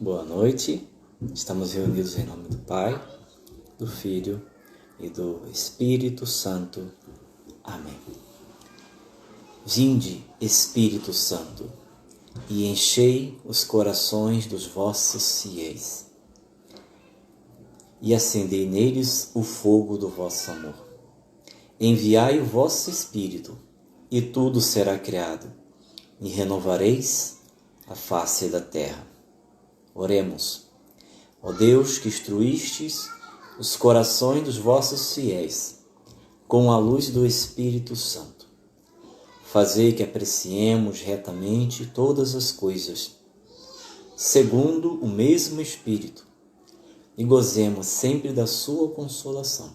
Boa noite, estamos reunidos em nome do Pai, do Filho e do Espírito Santo. Amém. Vinde, Espírito Santo, e enchei os corações dos vossos fiéis, e acendei neles o fogo do vosso amor. Enviai o vosso Espírito, e tudo será criado, e renovareis a face da terra. Oremos. Ó Deus, que instruístes os corações dos vossos fiéis com a luz do Espírito Santo, fazei que apreciemos retamente todas as coisas, segundo o mesmo Espírito, e gozemos sempre da sua consolação.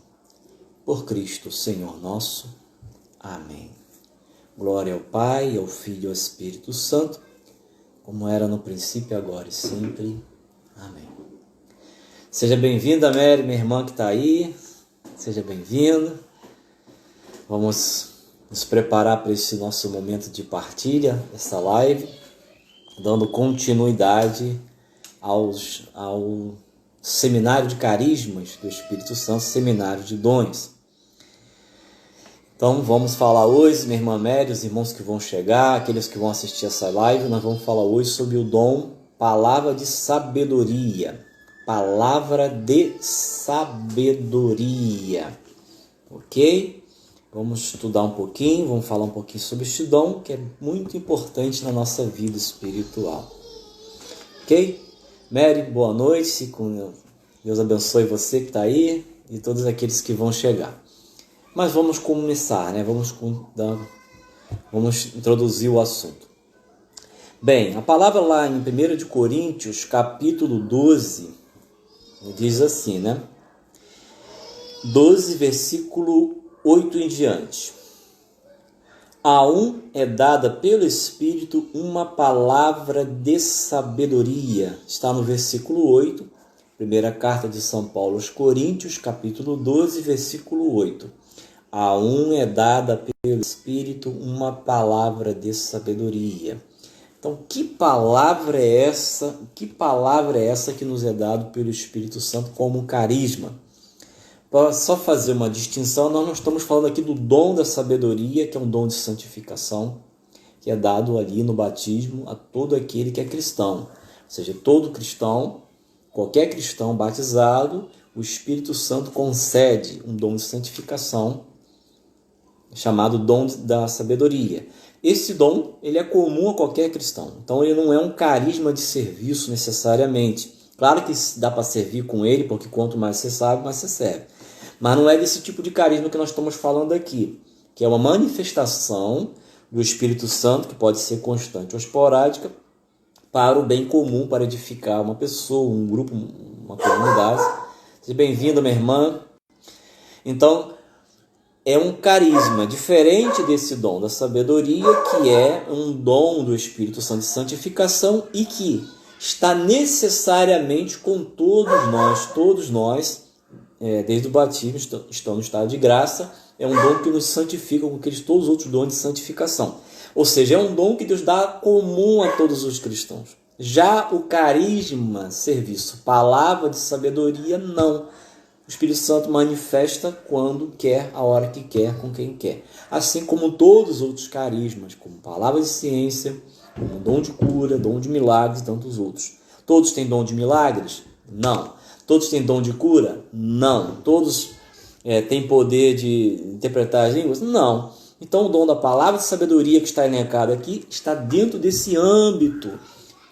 Por Cristo, Senhor nosso. Amém. Glória ao Pai, ao Filho e ao Espírito Santo, como era no princípio, agora e sempre. Amém. Seja bem-vinda, Mary, minha irmã que está aí. Seja bem-vinda. Vamos nos preparar para esse nosso momento de partilha, essa live, dando continuidade ao Seminário de Carismas do Espírito Santo, Seminário de Dons. Então vamos falar hoje, minha irmã Mary, os irmãos que vão chegar, aqueles que vão assistir essa live, nós vamos falar hoje sobre o dom Palavra de Sabedoria. Palavra de Sabedoria. Ok? Vamos estudar um pouquinho, vamos falar um pouquinho sobre este dom, que é muito importante na nossa vida espiritual. Ok? Mary, boa noite, Deus abençoe você que está aí e todos aqueles que vão chegar. Mas vamos começar, né? Vamos introduzir o assunto. Bem, a palavra lá em 1 Coríntios, capítulo 12, diz assim, né? 12, versículo 8 em diante. A um é dada pelo Espírito uma palavra de sabedoria. Está no versículo 8, primeira carta de São Paulo aos Coríntios, capítulo 12, versículo 8. A um é dada pelo Espírito uma palavra de sabedoria. Então, que palavra é essa? Que palavra é essa que nos é dado pelo Espírito Santo como carisma? Para só fazer uma distinção, nós não estamos falando aqui do dom da sabedoria, que é um dom de santificação, que é dado ali no batismo a todo aquele que é cristão. Ou seja, todo cristão, qualquer cristão batizado, o Espírito Santo concede um dom de santificação, chamado dom da sabedoria. Esse dom ele é comum a qualquer cristão. Então ele não é um carisma de serviço necessariamente. Claro que dá para servir com ele, porque quanto mais você sabe, mais você serve. Mas não é desse tipo de carisma que nós estamos falando aqui, que é uma manifestação do Espírito Santo, que pode ser constante ou esporádica, para o bem comum, para edificar uma pessoa, um grupo, uma comunidade. Seja bem-vinda, minha irmã. Então, é um carisma diferente desse dom da sabedoria, que é um dom do Espírito Santo de santificação e que está necessariamente com todos nós, desde o batismo, estão no estado de graça. É um dom que nos santifica com todos os outros dons de santificação. Ou seja, é um dom que Deus dá comum a todos os cristãos. Já o carisma, serviço, palavra de sabedoria, não. O Espírito Santo manifesta quando quer, a hora que quer, com quem quer. Assim como todos os outros carismas, como palavra de ciência, como dom de cura, dom de milagres e tantos outros. Todos têm dom de milagres? Não. Todos têm dom de cura? Não. Todos têm poder de interpretar as línguas? Não. Então o dom da palavra de sabedoria que está elencado aqui está dentro desse âmbito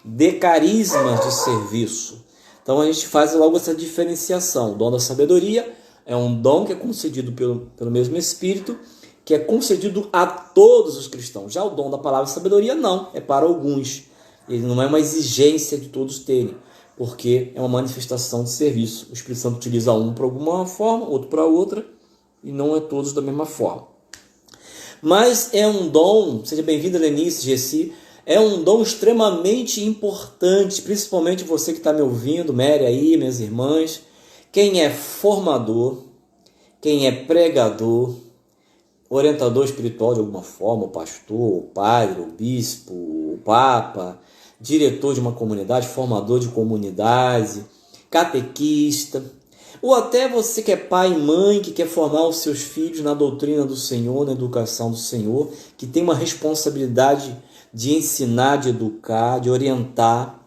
de carismas de serviço. Então a gente faz logo essa diferenciação. O dom da sabedoria é um dom que é concedido pelo mesmo Espírito, que é concedido a todos os cristãos. Já o dom da palavra de sabedoria não, é para alguns. Ele não é uma exigência de todos terem, porque é uma manifestação de serviço. O Espírito Santo utiliza um para alguma forma, outro para outra, e não é todos da mesma forma. Mas é um dom, seja bem-vinda Lenice, Gessi, é um dom extremamente importante, principalmente você que está me ouvindo, Mary aí, minhas irmãs, quem é formador, quem é pregador, orientador espiritual de alguma forma, o pastor, o padre, o bispo, o papa, diretor de uma comunidade, formador de comunidade, catequista, ou até você que é pai e mãe, que quer formar os seus filhos na doutrina do Senhor, na educação do Senhor, que tem uma responsabilidade de ensinar, de educar, de orientar.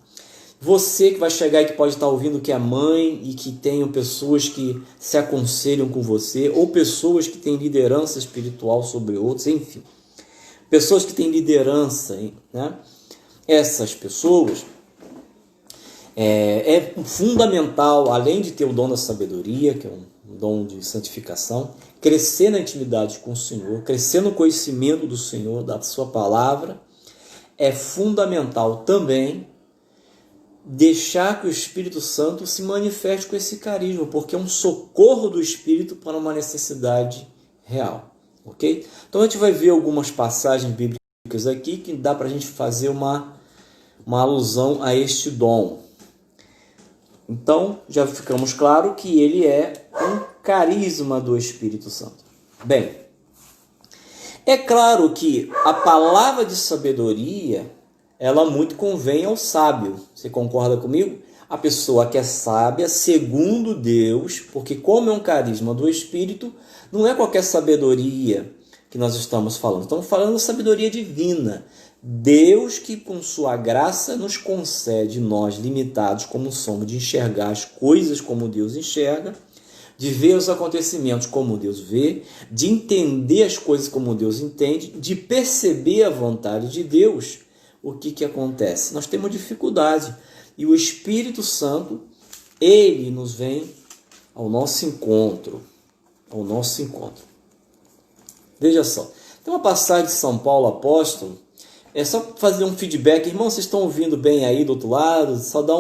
Você que vai chegar e que pode estar ouvindo que é mãe e que tenham pessoas que se aconselham com você, ou pessoas que têm liderança espiritual sobre outros, enfim. Pessoas que têm liderança, né? Essas pessoas, é fundamental, além de ter o dom da sabedoria, que é um dom de santificação, crescer na intimidade com o Senhor, crescer no conhecimento do Senhor, da sua palavra. É fundamental também deixar que o Espírito Santo se manifeste com esse carisma, porque é um socorro do Espírito para uma necessidade real, ok? Então a gente vai ver algumas passagens bíblicas aqui que dá para a gente fazer uma alusão a este dom. Então já ficamos claro que ele é um carisma do Espírito Santo. Bem, é claro que a palavra de sabedoria, ela muito convém ao sábio. Você concorda comigo? A pessoa que é sábia segundo Deus, porque como é um carisma do Espírito, não é qualquer sabedoria que nós estamos falando. Estamos falando de sabedoria divina. Deus que com sua graça nos concede, nós limitados como somos, de enxergar as coisas como Deus enxerga, de ver os acontecimentos como Deus vê, de entender as coisas como Deus entende, de perceber a vontade de Deus. O que acontece? Nós temos dificuldade e o Espírito Santo, ele nos vem ao nosso encontro, Veja só, tem uma passagem de São Paulo apóstolo, é só fazer um feedback, irmão, vocês estão ouvindo bem aí do outro lado? Só dá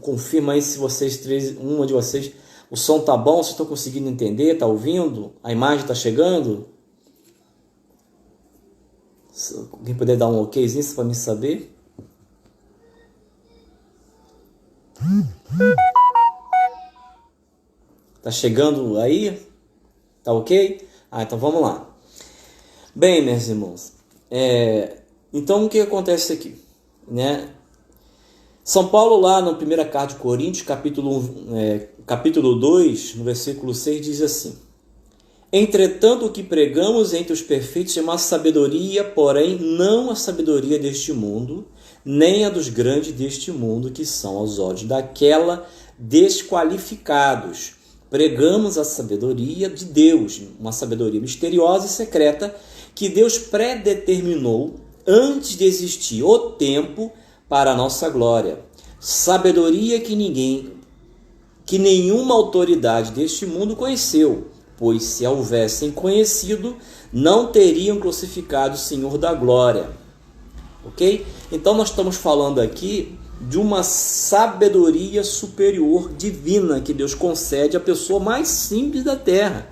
confirma aí se vocês três, uma de vocês, o som tá bom, vocês estão conseguindo entender, tá ouvindo? A imagem está chegando? Se alguém puder dar um okzinho para me saber. Tá chegando aí? Tá ok? Então vamos lá. Bem, meus irmãos, então o que acontece aqui? Né? São Paulo lá na primeira carta de Coríntios, capítulo 2, no versículo 6, diz assim: entretanto, o que pregamos entre os perfeitos é uma sabedoria, porém não a sabedoria deste mundo, nem a dos grandes deste mundo, que são aos olhos daquela desqualificados. Pregamos a sabedoria de Deus, uma sabedoria misteriosa e secreta, que Deus predeterminou antes de existir o tempo para a nossa glória. Sabedoria que nenhuma autoridade deste mundo conheceu, pois se a houvessem conhecido, não teriam crucificado o Senhor da glória. Ok? Então nós estamos falando aqui de uma sabedoria superior divina que Deus concede à pessoa mais simples da terra.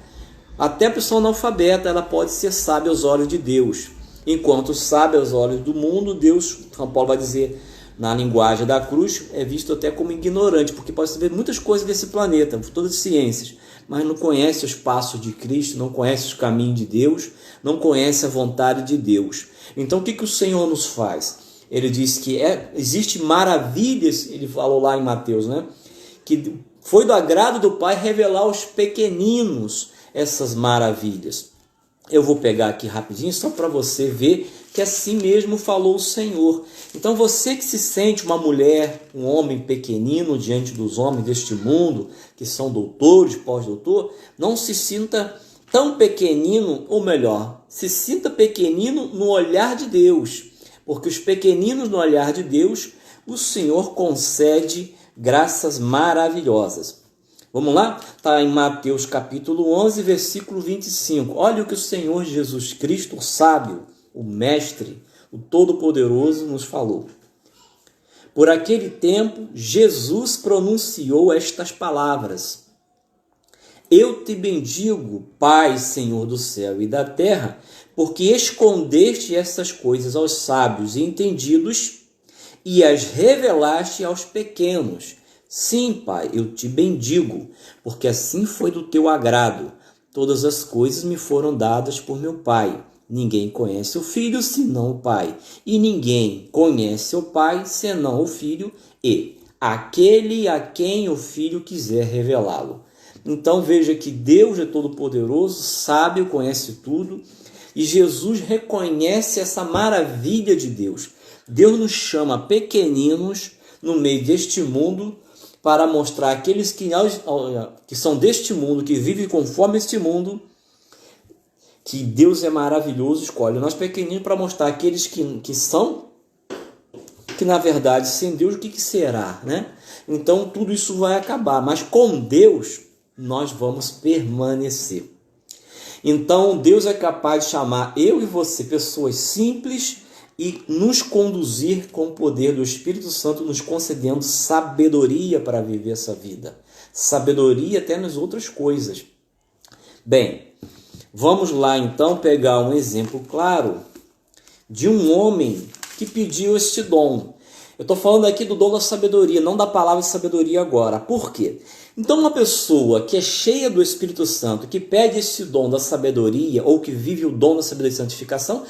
Até a pessoa analfabeta, ela pode ser sábia aos olhos de Deus. Enquanto sábia aos olhos do mundo, Deus, São Paulo vai dizer na linguagem da cruz, é visto até como ignorante, porque pode saber muitas coisas desse planeta, todas as ciências, mas não conhece os passos de Cristo, não conhece os caminhos de Deus, não conhece a vontade de Deus. Então o que o Senhor nos faz? Ele diz que existe maravilhas, ele falou lá em Mateus, né? Que foi do agrado do Pai revelar aos pequeninos essas maravilhas. Eu vou pegar aqui rapidinho só para você ver que assim mesmo falou o Senhor. Então você que se sente uma mulher, um homem pequenino diante dos homens deste mundo, que são doutores, pós-doutor, não se sinta tão pequenino, ou melhor, se sinta pequenino no olhar de Deus, porque os pequeninos no olhar de Deus, o Senhor concede graças maravilhosas. Vamos lá? Está em Mateus capítulo 11, versículo 25. Olha o que o Senhor Jesus Cristo, o sábio, o mestre, o todo-poderoso, nos falou. Por aquele tempo, Jesus pronunciou estas palavras: eu te bendigo, Pai, Senhor do céu e da terra, porque escondeste essas coisas aos sábios e entendidos e as revelaste aos pequenos. Sim, Pai, eu te bendigo, porque assim foi do teu agrado. Todas as coisas me foram dadas por meu Pai. Ninguém conhece o Filho senão o Pai, e ninguém conhece o Pai senão o Filho e aquele a quem o Filho quiser revelá-lo. Então veja que Deus é todo-poderoso, sábio, conhece tudo, e Jesus reconhece essa maravilha de Deus. Deus nos chama pequeninos no meio deste mundo para mostrar àqueles que são deste mundo, que vivem conforme este mundo, que Deus é maravilhoso. Escolhe nós pequeninos para mostrar àqueles que são, que na verdade sem Deus o que será, né? Então tudo isso vai acabar, mas com Deus nós vamos permanecer. Então Deus é capaz de chamar eu e você, pessoas simples, e nos conduzir com o poder do Espírito Santo, nos concedendo sabedoria para viver essa vida. Sabedoria até nas outras coisas. Bem, vamos lá então pegar um exemplo claro de um homem que pediu este dom. Eu estou falando aqui do dom da sabedoria, não da palavra de sabedoria agora. Por quê? Então uma pessoa que é cheia do Espírito Santo, que pede este dom da sabedoria, ou que vive o dom da sabedoria e santificação,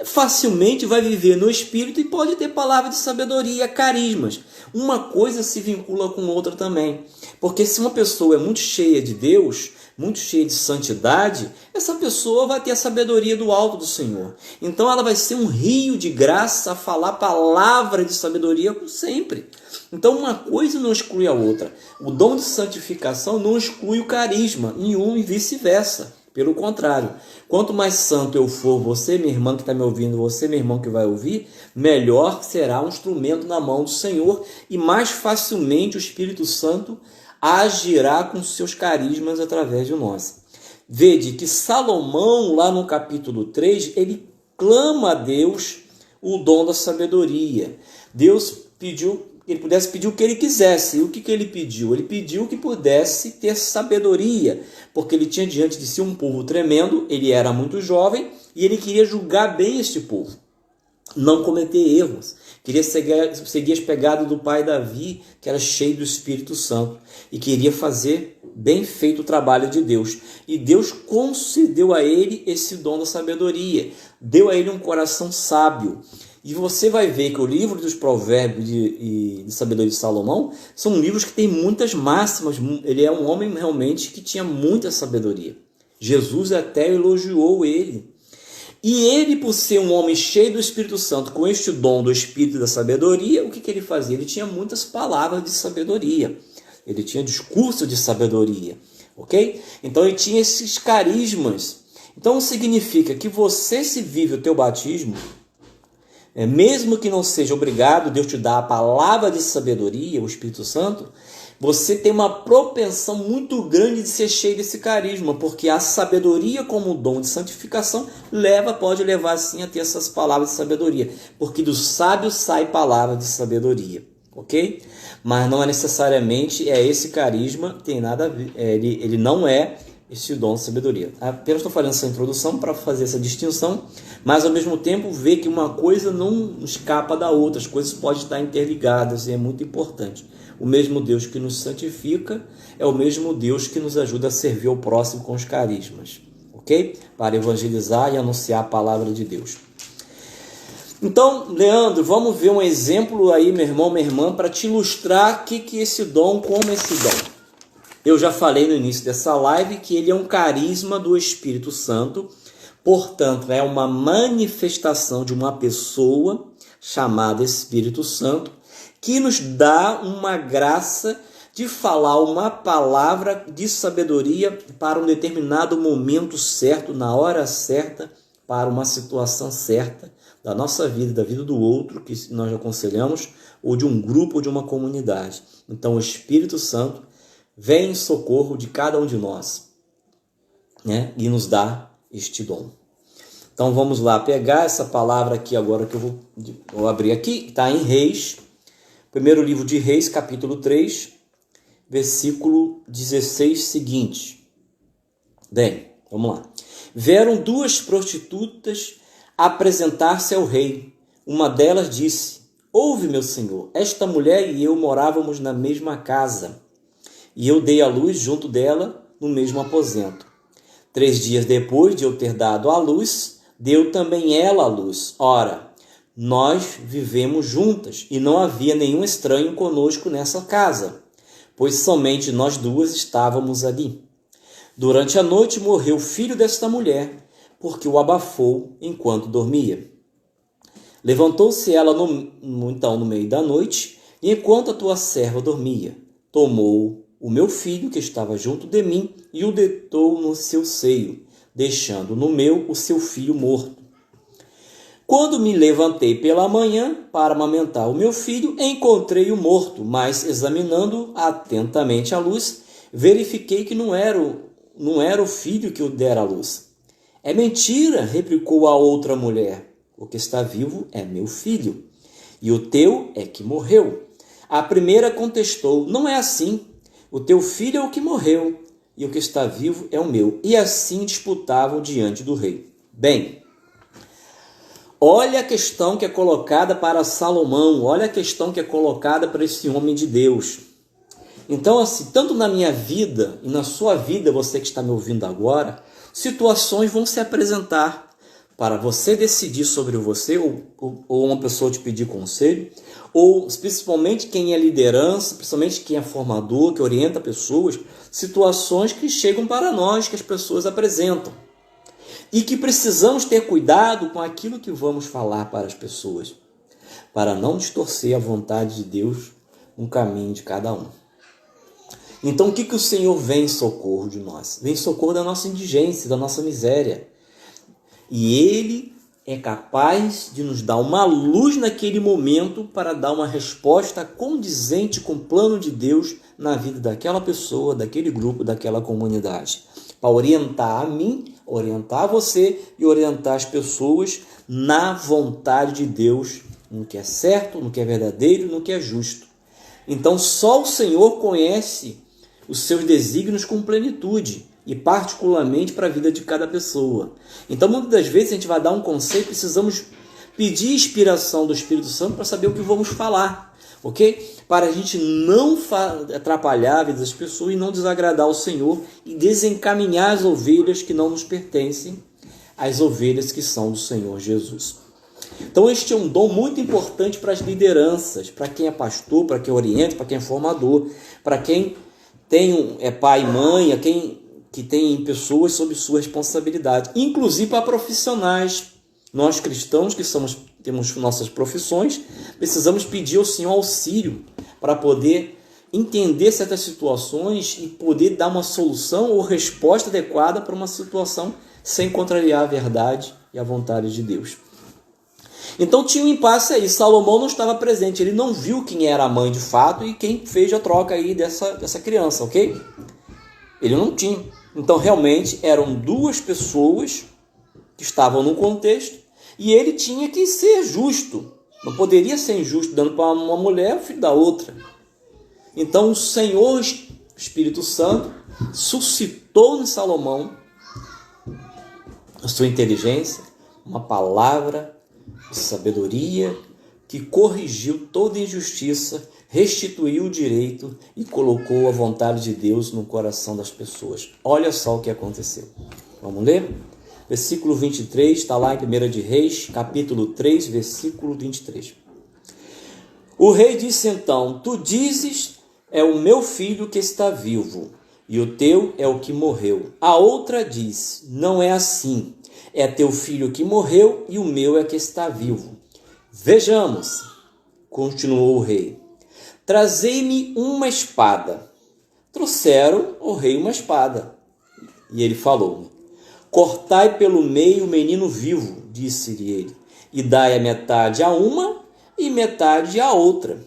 facilmente vai viver no Espírito e pode ter palavra de sabedoria, carismas. Uma coisa se vincula com outra também. Porque se uma pessoa é muito cheia de Deus, muito cheia de santidade, essa pessoa vai ter a sabedoria do alto do Senhor. Então ela vai ser um rio de graça a falar palavra de sabedoria sempre. Então uma coisa não exclui a outra. O dom de santificação não exclui o carisma, em um e vice-versa. Pelo contrário, quanto mais santo eu for, você, minha irmã que está me ouvindo, você, meu irmão que vai ouvir, melhor será um instrumento na mão do Senhor e mais facilmente o Espírito Santo agirá com seus carismas através de nós. Vede que Salomão, lá no capítulo 3, ele clama a Deus o dom da sabedoria. Deus pediu que ele pudesse pedir o que ele quisesse. E o que ele pediu? Ele pediu que pudesse ter sabedoria, porque ele tinha diante de si um povo tremendo, ele era muito jovem e ele queria julgar bem este povo, não cometer erros. Queria seguir as pegadas do pai Davi, que era cheio do Espírito Santo, e queria fazer bem feito o trabalho de Deus. E Deus concedeu a ele esse dom da sabedoria, deu a ele um coração sábio. E você vai ver que o livro dos Provérbios de sabedoria de Salomão são livros que têm muitas máximas. Ele é um homem realmente que tinha muita sabedoria. Jesus até elogiou ele. E ele, por ser um homem cheio do Espírito Santo, com este dom do Espírito e da sabedoria, o que ele fazia? Ele tinha muitas palavras de sabedoria. Ele tinha discurso de sabedoria. Ok? Então ele tinha esses carismas. Então significa que você, se vive o teu batismo, mesmo que não seja obrigado, Deus te dá a palavra de sabedoria, o Espírito Santo, você tem uma propensão muito grande de ser cheio desse carisma, porque a sabedoria como dom de santificação pode levar sim a ter essas palavras de sabedoria, porque do sábio sai palavra de sabedoria, ok? Mas não é necessariamente esse carisma, tem nada a ver, ele não é esse dom de sabedoria. Apenas estou fazendo essa introdução para fazer essa distinção, mas ao mesmo tempo ver que uma coisa não escapa da outra, as coisas podem estar interligadas e é muito importante. O mesmo Deus que nos santifica é o mesmo Deus que nos ajuda a servir ao próximo com os carismas, ok? Para evangelizar e anunciar a palavra de Deus. Então, Leandro, vamos ver um exemplo aí, meu irmão, minha irmã, para te ilustrar o que esse dom, como esse dom. Eu já falei no início dessa live que ele é um carisma do Espírito Santo, portanto, é uma manifestação de uma pessoa chamada Espírito Santo, que nos dá uma graça de falar uma palavra de sabedoria para um determinado momento certo, na hora certa, para uma situação certa da nossa vida, da vida do outro, que nós aconselhamos, ou de um grupo ou de uma comunidade. Então, o Espírito Santo vem em socorro de cada um de nós, né? E nos dá este dom. Então vamos lá, pegar essa palavra aqui agora que eu vou abrir aqui, está em Reis, primeiro livro de Reis, capítulo 3, versículo 16 seguinte. Bem, vamos lá. Vieram duas prostitutas apresentar-se ao rei. Uma delas disse: ouve, meu senhor, esta mulher e eu morávamos na mesma casa, e eu dei à luz junto dela no mesmo aposento. 3 dias depois de eu ter dado à luz, deu também ela à luz. Ora, nós vivemos juntas e não havia nenhum estranho conosco nessa casa, pois somente nós duas estávamos ali. Durante a noite morreu o filho desta mulher, porque o abafou enquanto dormia. Levantou-se ela então no meio da noite, e enquanto a tua serva dormia, tomou o meu filho que estava junto de mim e o deitou no seu seio, deixando no meu o seu filho morto. Quando me levantei pela manhã para amamentar o meu filho, encontrei-o morto, mas examinando atentamente a luz, verifiquei que não era o filho que o dera à luz. É mentira, replicou a outra mulher. O que está vivo é meu filho, e o teu é que morreu. A primeira contestou, não é assim. O teu filho é o que morreu, e o que está vivo é o meu. E assim disputavam diante do rei. Bem, olha a questão que é colocada para Salomão, olha a questão que é colocada para esse homem de Deus. Então, assim, tanto na minha vida e na sua vida, você que está me ouvindo agora, situações vão se apresentar para você decidir sobre você, ou uma pessoa te pedir conselho, ou principalmente quem é liderança, principalmente quem é formador, que orienta pessoas, situações que chegam para nós, que as pessoas apresentam. E que precisamos ter cuidado com aquilo que vamos falar para as pessoas, para não distorcer a vontade de Deus no caminho de cada um. Então, o que o Senhor vem em socorro de nós? Vem em socorro da nossa indigência, da nossa miséria. E Ele é capaz de nos dar uma luz naquele momento para dar uma resposta condizente com o plano de Deus na vida daquela pessoa, daquele grupo, daquela comunidade. Para orientar a mim, orientar você e orientar as pessoas na vontade de Deus, no que é certo, no que é verdadeiro, no que é justo. Então, só o Senhor conhece os seus desígnios com plenitude e particularmente para a vida de cada pessoa. Então, muitas das vezes, a gente vai dar um conselho, precisamos pedir inspiração do Espírito Santo para saber o que vamos falar, ok? Para a gente não atrapalhar a vida das pessoas e não desagradar o Senhor e desencaminhar as ovelhas que não nos pertencem, as ovelhas que são do Senhor Jesus. Então, este é um dom muito importante para as lideranças, para quem é pastor, para quem orienta, para quem é formador, para quem é pai e mãe, a quem que tem pessoas sob sua responsabilidade, inclusive para profissionais. Nós cristãos que temos nossas profissões, precisamos pedir ao Senhor auxílio para poder entender certas situações e poder dar uma solução ou resposta adequada para uma situação sem contrariar a verdade e a vontade de Deus. Então tinha um impasse aí, Salomão não estava presente, ele não viu quem era a mãe de fato e quem fez a troca aí dessa criança, ok? Ele não tinha. Então realmente eram duas pessoas que estavam no contexto e ele tinha que ser justo. Não poderia ser injusto dando para uma mulher o filho da outra. Então o Senhor, Espírito Santo, suscitou em Salomão, a sua inteligência, uma palavra de sabedoria que corrigiu toda injustiça, restituiu o direito e colocou a vontade de Deus no coração das pessoas. Olha só o que aconteceu. Vamos ler? Versículo 23, está lá em 1 de Reis, capítulo 3, versículo 23. O rei disse então, tu dizes, é o meu filho que está vivo, e o teu é o que morreu. A outra diz, não é assim, é teu filho que morreu e o meu é que está vivo. Vejamos, continuou o rei, trazei-me uma espada. Trouxeram ao rei uma espada. E ele falou, cortai pelo meio o menino vivo, disse-lhe ele, e dai a metade a uma e metade a outra.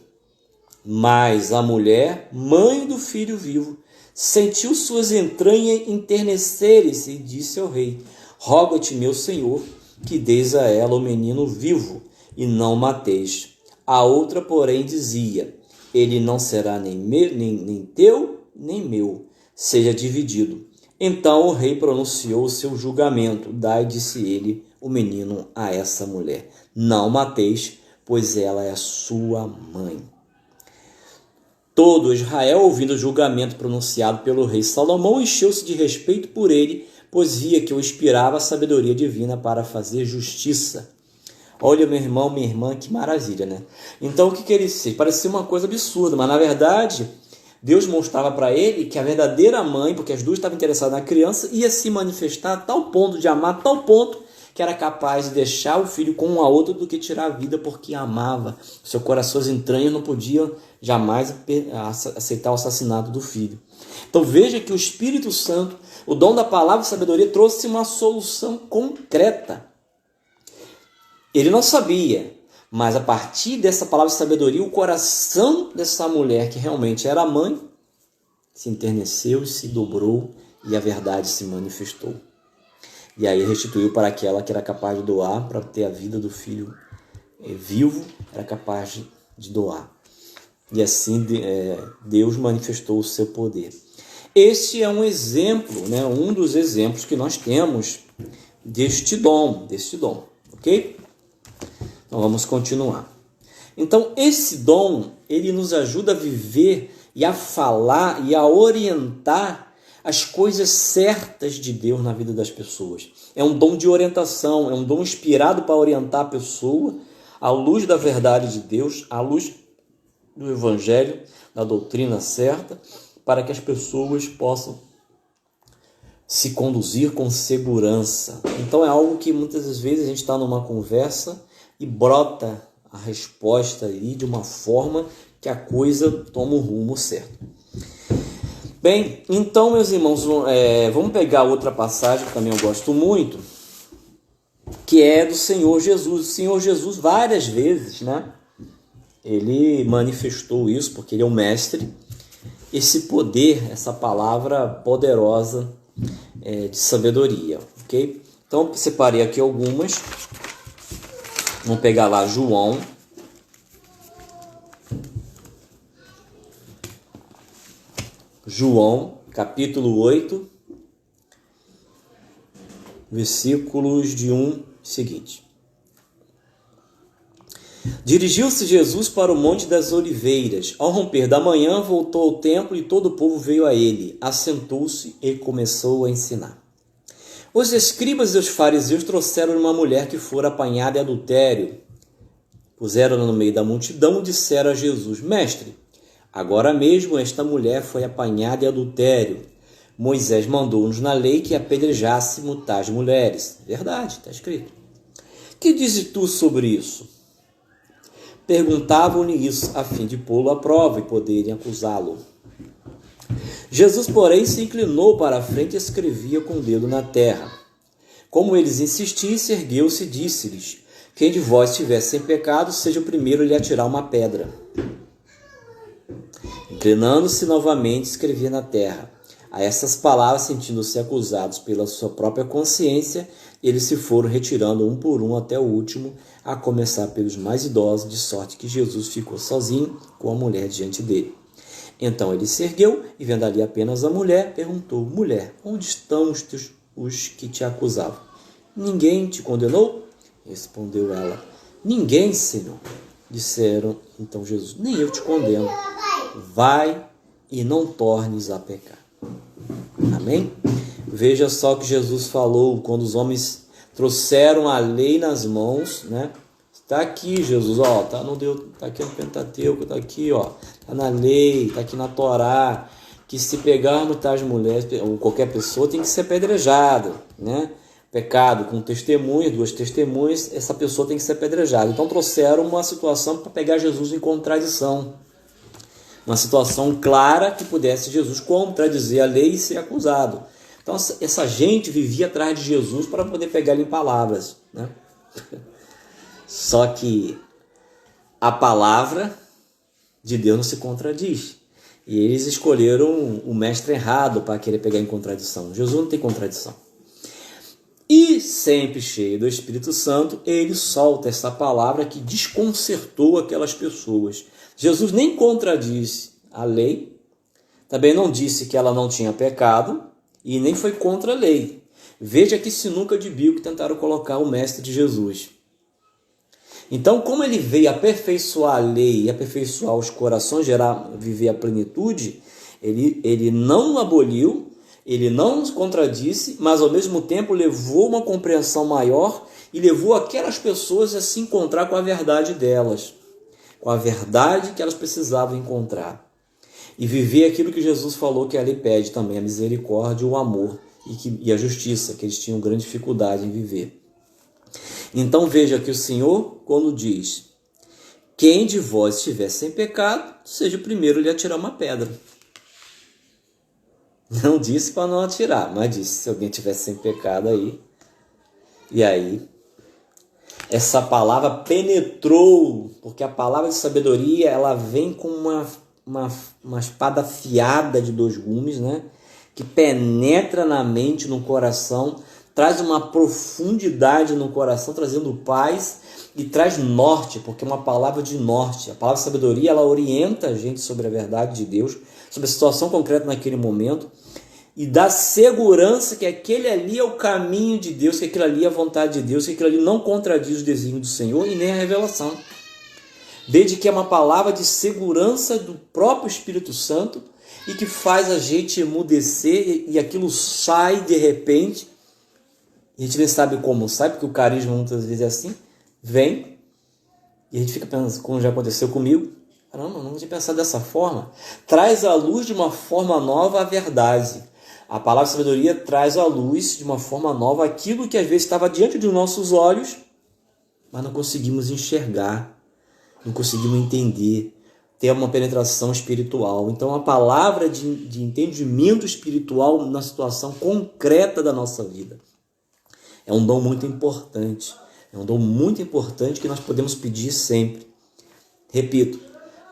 Mas a mulher, mãe do filho vivo, sentiu suas entranhas enternecerem-se e disse ao rei, roga-te, meu senhor, que deis a ela o menino vivo, e não mateis. A outra, porém, dizia, ele não será nem teu, nem meu, seja dividido. Então o rei pronunciou o seu julgamento, dai, disse ele, o menino a essa mulher. Não mateis, pois ela é sua mãe. Todo Israel, ouvindo o julgamento pronunciado pelo rei Salomão, encheu-se de respeito por ele, pois via que eu inspirava a sabedoria divina para fazer justiça. Olha, meu irmão, minha irmã, que maravilha, né? Então, o que ele fez? Parecia uma coisa absurda, mas na verdade, Deus mostrava para ele que a verdadeira mãe, porque as duas estavam interessadas na criança, ia se manifestar a tal ponto de amar, a tal ponto que era capaz de deixar o filho com uma outra do que tirar a vida, porque amava. Seu coração, as entranhas não podiam jamais aceitar o assassinato do filho. Então veja que o Espírito Santo, o dom da palavra e sabedoria, trouxe uma solução concreta. Ele não sabia, mas a partir dessa palavra de sabedoria, o coração dessa mulher, que realmente era mãe, se enterneceu, se dobrou e a verdade se manifestou. E aí restituiu para aquela que era capaz de doar, para ter a vida do filho vivo, era capaz de doar. E assim Deus manifestou o seu poder. Este é um exemplo, né, um dos exemplos que nós temos deste dom, ok? Então vamos continuar. Então esse dom, ele nos ajuda a viver e a falar e a orientar as coisas certas de Deus na vida das pessoas. É um dom de orientação, é um dom inspirado para orientar a pessoa à luz da verdade de Deus, à luz do Evangelho, da doutrina certa, para que as pessoas possam se conduzir com segurança. Então é algo que muitas vezes a gente está numa conversa e brota a resposta aí de uma forma que a coisa toma o rumo certo. Bem, então, meus irmãos, vamos pegar outra passagem que também eu gosto muito, que é do Senhor Jesus. O Senhor Jesus, várias vezes, né? Ele manifestou isso, porque ele é o mestre, esse poder, essa palavra poderosa de sabedoria, ok? Então, separei aqui algumas. Vamos pegar lá João. João, capítulo 8, versículos de 1 seguinte. Dirigiu-se Jesus para o Monte das Oliveiras. Ao romper da manhã, voltou ao templo e todo o povo veio a ele. Assentou-se e começou a ensinar. Os escribas e os fariseus trouxeram uma mulher que fora apanhada em adultério. Puseram-na no meio da multidão e disseram a Jesus: Mestre, agora mesmo esta mulher foi apanhada em adultério. Moisés mandou-nos na lei que apedrejássemos tais mulheres. Verdade, está escrito. Que dizes tu sobre isso? Perguntavam-lhe isso a fim de pô-lo à prova e poderem acusá-lo. Jesus, porém, se inclinou para a frente e escrevia com o dedo na terra. Como eles insistissem, ergueu-se e disse-lhes: Quem de vós estiver sem pecado, seja o primeiro a lhe atirar uma pedra. Inclinando-se novamente, escrevia na terra. A essas palavras, sentindo-se acusados pela sua própria consciência, eles se foram retirando um por um até o último, a começar pelos mais idosos, de sorte que Jesus ficou sozinho com a mulher diante dele. Então ele se ergueu e, vendo ali apenas a mulher, perguntou: Mulher, onde estão os que te acusavam? Ninguém te condenou? Respondeu ela: Ninguém, Senhor. Disseram então Jesus: Nem eu te condeno. Vai e não tornes a pecar. Amém? Veja só o que Jesus falou quando os homens trouxeram a lei nas mãos, né? Está aqui, Jesus, ó, tá aqui no Pentateuco, tá aqui, ó, tá na lei, tá aqui na Torá, que se pegarmos tais mulheres, ou qualquer pessoa, tem que ser apedrejada, né? Pecado com testemunhas, 2 testemunhas, essa pessoa tem que ser apedrejada. Então trouxeram uma situação para pegar Jesus em contradição. Uma situação clara que pudesse Jesus contradizer a lei e ser acusado. Então essa gente vivia atrás de Jesus para poder pegar ele em palavras, né? Só que a palavra de Deus não se contradiz. E eles escolheram o mestre errado para querer pegar em contradição. Jesus não tem contradição. E sempre cheio do Espírito Santo, ele solta essa palavra que desconcertou aquelas pessoas. Jesus nem contradiz a lei, também não disse que ela não tinha pecado e nem foi contra a lei. Veja que sinuca de bico que tentaram colocar o mestre de Jesus. Então, como ele veio aperfeiçoar a lei e aperfeiçoar os corações, viver a plenitude, ele não aboliu, Ele não nos contradisse, mas ao mesmo tempo levou uma compreensão maior e levou aquelas pessoas a se encontrar com a verdade delas, com a verdade que elas precisavam encontrar. E viver aquilo que Jesus falou que a lei pede também, a misericórdia, o amor e a justiça, que eles tinham grande dificuldade em viver. Então veja que o Senhor, quando diz: quem de vós estiver sem pecado, seja o primeiro a lhe atirar uma pedra. Não disse para não atirar, mas disse: se alguém estiver sem pecado aí. E aí, essa palavra penetrou, porque a palavra de sabedoria, ela vem com uma espada afiada de 2 gumes, né? Que penetra na mente, no coração, traz uma profundidade no coração, trazendo paz e traz norte, porque é uma palavra de norte. A palavra de sabedoria, ela orienta a gente sobre a verdade de Deus, sobre a situação concreta naquele momento, e dá segurança que aquele ali é o caminho de Deus, que aquilo ali é a vontade de Deus, que aquilo ali não contradiz os desígnios do Senhor e nem a revelação. Desde que é uma palavra de segurança do próprio Espírito Santo e que faz a gente emudecer e aquilo sai de repente. E a gente nem sabe como sai, porque o carisma muitas vezes é assim, vem e a gente fica pensando, como já aconteceu comigo, caramba, não tinha pensado dessa forma. Traz à luz de uma forma nova a verdade. A palavra de sabedoria traz à luz de uma forma nova aquilo que às vezes estava diante dos nossos olhos, mas não conseguimos enxergar, não conseguimos entender, ter uma penetração espiritual. Então a palavra de entendimento espiritual na situação concreta da nossa vida é um dom muito importante. É um dom muito importante que nós podemos pedir sempre. Repito,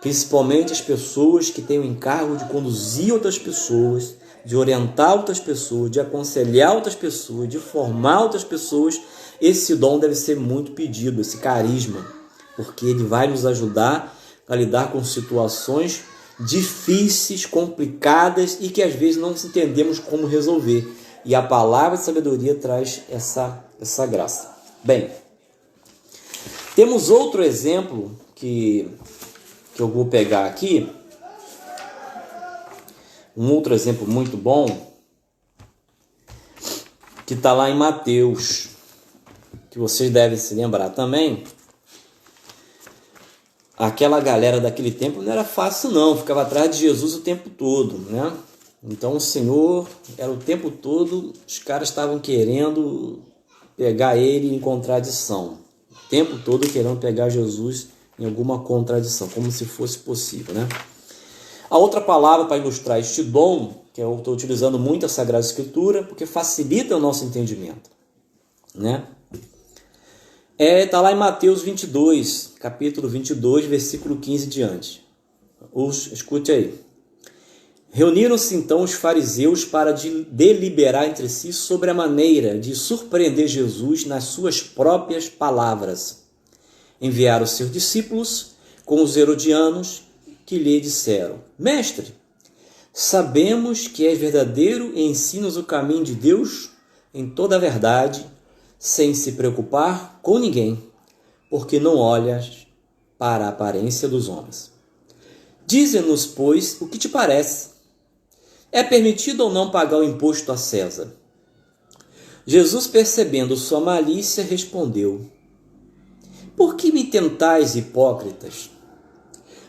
principalmente as pessoas que têm o encargo de conduzir outras pessoas, de orientar outras pessoas, de aconselhar outras pessoas, de formar outras pessoas. Esse dom deve ser muito pedido, esse carisma, porque ele vai nos ajudar a lidar com situações difíceis, complicadas e que às vezes não entendemos como resolver. E a palavra de sabedoria traz essa graça. Bem, temos outro exemplo que eu vou pegar aqui. Um outro exemplo muito bom, que está lá em Mateus, que vocês devem se lembrar também. Aquela galera daquele tempo não era fácil não, ficava atrás de Jesus o tempo todo, né? Então o Senhor era o tempo todo, os caras estavam querendo pegar ele em contradição. O tempo todo querendo pegar Jesus em alguma contradição, como se fosse possível, né? A outra palavra para ilustrar este dom, que eu estou utilizando muito a Sagrada Escritura, porque facilita o nosso entendimento, né? Está lá em Mateus 22, capítulo 22, versículo 15 diante. Escute aí. Reuniram-se então os fariseus para deliberar entre si sobre a maneira de surpreender Jesus nas suas próprias palavras. Enviaram seus discípulos com os herodianos, que lhe disseram: Mestre, sabemos que és verdadeiro e ensinas o caminho de Deus em toda a verdade, sem se preocupar com ninguém, porque não olhas para a aparência dos homens. Dize-nos, pois, o que te parece. É permitido ou não pagar o imposto a César? Jesus, percebendo sua malícia, respondeu: Por que me tentais, hipócritas?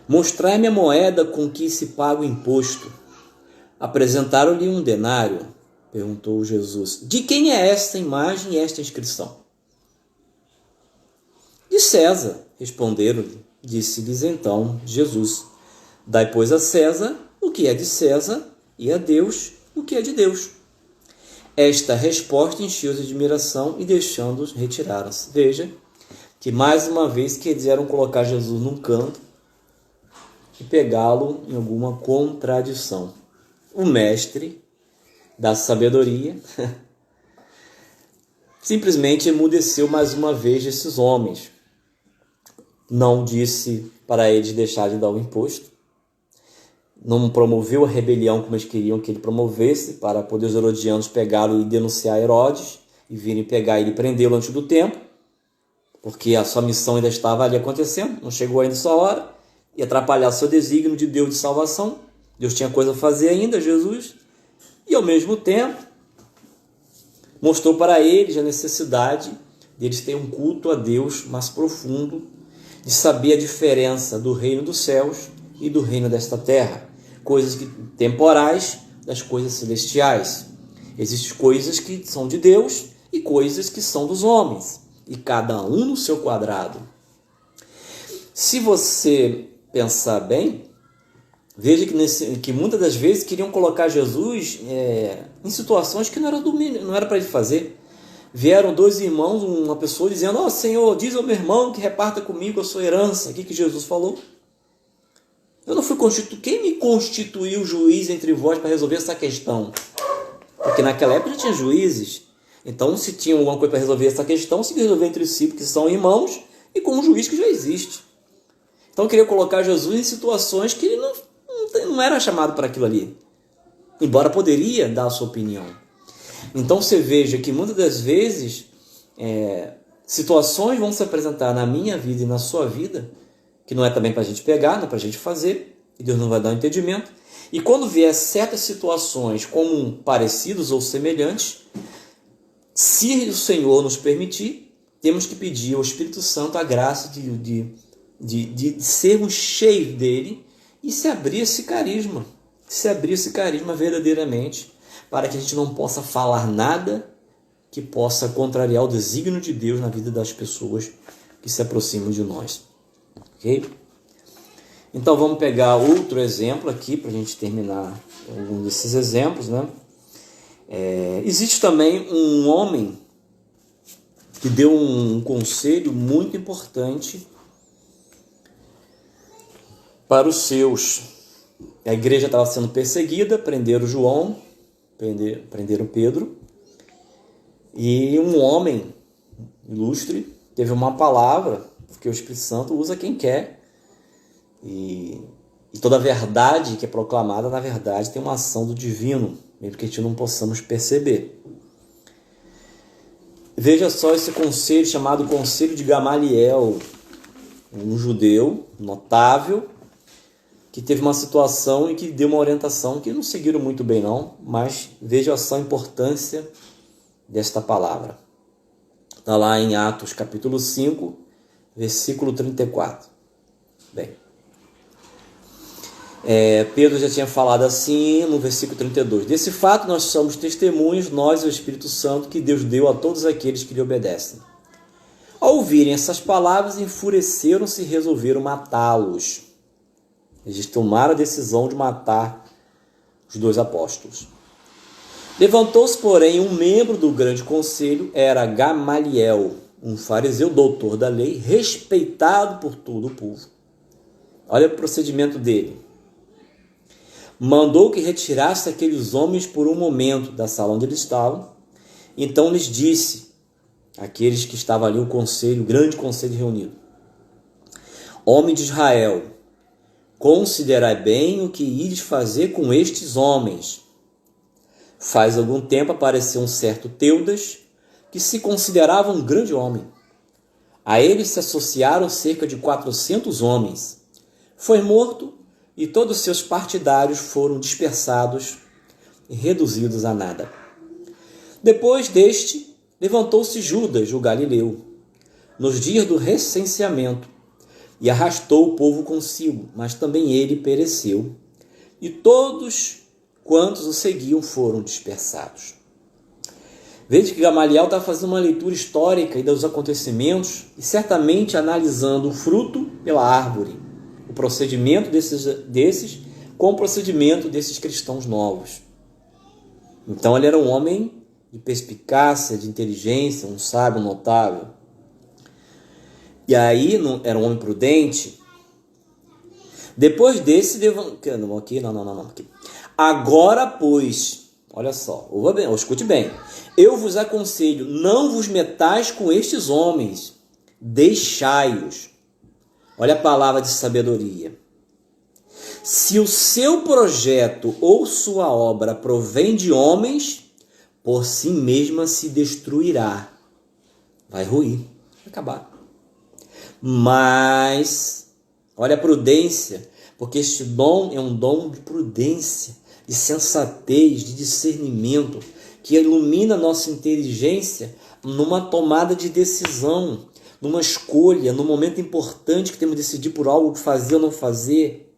Mostrai-me a moeda com que se paga o imposto. Apresentaram-lhe um denário. Perguntou Jesus: De quem é esta imagem e esta inscrição? De César, responderam-lhe. Disse-lhes então Jesus: Dai, pois, a César o que é de César, e a Deus o que é de Deus. Esta resposta encheu-os de admiração e, deixando-os, retiraram-se. Veja que mais uma vez quiseram colocar Jesus num canto e pegá-lo em alguma contradição. O mestre da sabedoria simplesmente emudeceu mais uma vez esses homens. Não disse para eles deixar de dar o imposto, não promoveu a rebelião como eles queriam que ele promovesse, para poder os herodianos pegá-lo e denunciar Herodes e virem pegar ele e prendê-lo antes do tempo, porque a sua missão ainda estava ali acontecendo, não chegou ainda a sua hora, e atrapalhar seu desígnio de Deus de salvação. Deus tinha coisa a fazer ainda, Jesus E, ao mesmo tempo, mostrou para eles a necessidade deles terem um culto a Deus mais profundo, de saber a diferença do reino dos céus e do reino desta terra, coisas temporais das coisas celestiais. Existem coisas que são de Deus e coisas que são dos homens, e cada um no seu quadrado. Se você pensar bem, veja que muitas das vezes queriam colocar Jesus em situações que não era para ele fazer. Vieram dois irmãos, uma pessoa dizendo: ó, Senhor, diz ao meu irmão que reparta comigo a sua herança. O que Jesus falou? Eu não fui constituído. Quem me constituiu juiz entre vós para resolver essa questão? Porque naquela época já tinha juízes. Então, se tinha alguma coisa para resolver essa questão, se resolver entre si, porque são irmãos, e com um juiz que já existe. Então, eu queria colocar Jesus em situações que ele não era chamado para aquilo ali. Embora poderia dar a sua opinião. Então, você veja que muitas das vezes, situações vão se apresentar na minha vida e na sua vida, que não é também para a gente pegar, não é para a gente fazer, e Deus não vai dar um entendimento. E quando vier certas situações como parecidos ou semelhantes, se o Senhor nos permitir, temos que pedir ao Espírito Santo a graça de sermos cheios dele e se abrir esse carisma verdadeiramente, para que a gente não possa falar nada que possa contrariar o desígnio de Deus na vida das pessoas que se aproximam de nós. Ok? Então vamos pegar outro exemplo aqui para a gente terminar algum desses exemplos, né? Existe também um homem que deu um conselho muito importante para os seus. A igreja estava sendo perseguida, prenderam João, prenderam Pedro, e um homem ilustre teve uma palavra, porque o Espírito Santo usa quem quer, e toda a verdade que é proclamada, na verdade, tem uma ação do divino, mesmo que a gente não possamos perceber. Veja só esse conselho chamado Conselho de Gamaliel, um judeu notável, que teve uma situação e que deu uma orientação que não seguiram muito bem não, mas veja só a importância desta palavra. Está lá em Atos capítulo 5, versículo 34. Bem, Pedro já tinha falado assim no versículo 32. Desse fato nós somos testemunhos, nós e o Espírito Santo, que Deus deu a todos aqueles que lhe obedecem. Ao ouvirem essas palavras, enfureceram-se e resolveram matá-los. Eles tomaram a decisão de matar os dois apóstolos. Levantou-se, porém, um membro do grande conselho, era Gamaliel, um fariseu doutor da lei, respeitado por todo o povo. Olha o procedimento dele. Mandou que retirasse aqueles homens por um momento da sala onde eles estavam. Então lhes disse, aqueles que estavam ali, o grande conselho reunido: homem de Israel, considerai bem o que ides fazer com estes homens. Faz algum tempo apareceu um certo Teudas, que se considerava um grande homem. A ele se associaram cerca de 400 homens. Foi morto e todos os seus partidários foram dispersados e reduzidos a nada. Depois deste, levantou-se Judas, o galileu, nos dias do recenseamento, e arrastou o povo consigo, mas também ele pereceu, e todos quantos o seguiam foram dispersados. Veja que Gamaliel está fazendo uma leitura histórica dos acontecimentos e certamente analisando o fruto pela árvore, o procedimento desses com o procedimento desses cristãos novos. Então ele era um homem de perspicácia, de inteligência, um sábio notável. E aí era um homem prudente. Depois desse, agora, pois, olha só, escute bem, eu vos aconselho, não vos metais com estes homens, deixai-os. Olha a palavra de sabedoria. Se o seu projeto ou sua obra provém de homens, por si mesma se destruirá. Vai ruir, vai acabar. Mas, olha a prudência, porque este dom é um dom de prudência, de sensatez, de discernimento, que ilumina a nossa inteligência numa tomada de decisão, numa escolha, num momento importante que temos de decidir por algo que fazer ou não fazer,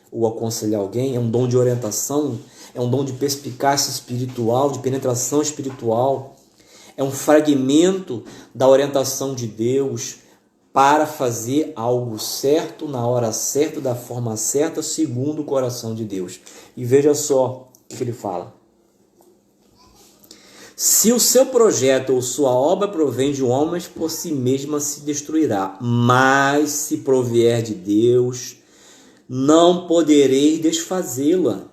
ou aconselhar alguém. É um dom de orientação, é um dom de perspicácia espiritual, de penetração espiritual, é um fragmento da orientação de Deus para fazer algo certo, na hora certa, da forma certa, segundo o coração de Deus. E veja só o que ele fala. Se o seu projeto ou sua obra provém de homens, por si mesma se destruirá. Mas se provier de Deus, não podereis desfazê-la.